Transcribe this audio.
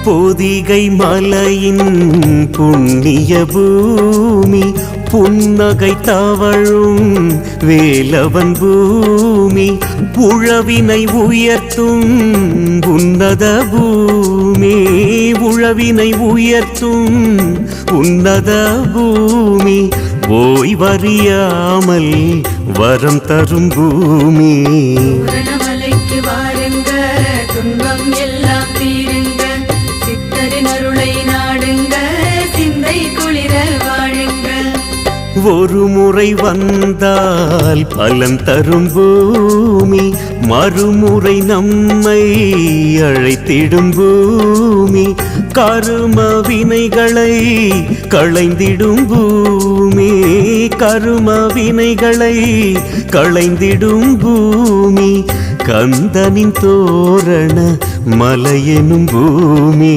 பொதிகை மலையின் புண்ணிய பூமி, புன்னகை தவழும் வேலவன் பூமி, உழவினை உயர்த்தும் உன்னத பூமி, உழவினை உயர்த்தும் உன்னத பூமி, ஓய்வறியாமல் வரம் தரும் பூமி. மலைக்கு வாருங்க, துன்பம் எல்லாம் தீருங்க, சித்தரின் அருளை நாடுங்க, சிந்தை குளிர வாழுங்க. ஒரு முறை வந்தால் பலன் தரும் பூமி, மறுமுறை நம்மை அழைத்திடும் பூமி, கரும வினைகளை களைந்திடும் பூமி, கரும வினைகளை களைந்திடும் பூமி, கந்தனின் தோரண மலையெனும் பூமி.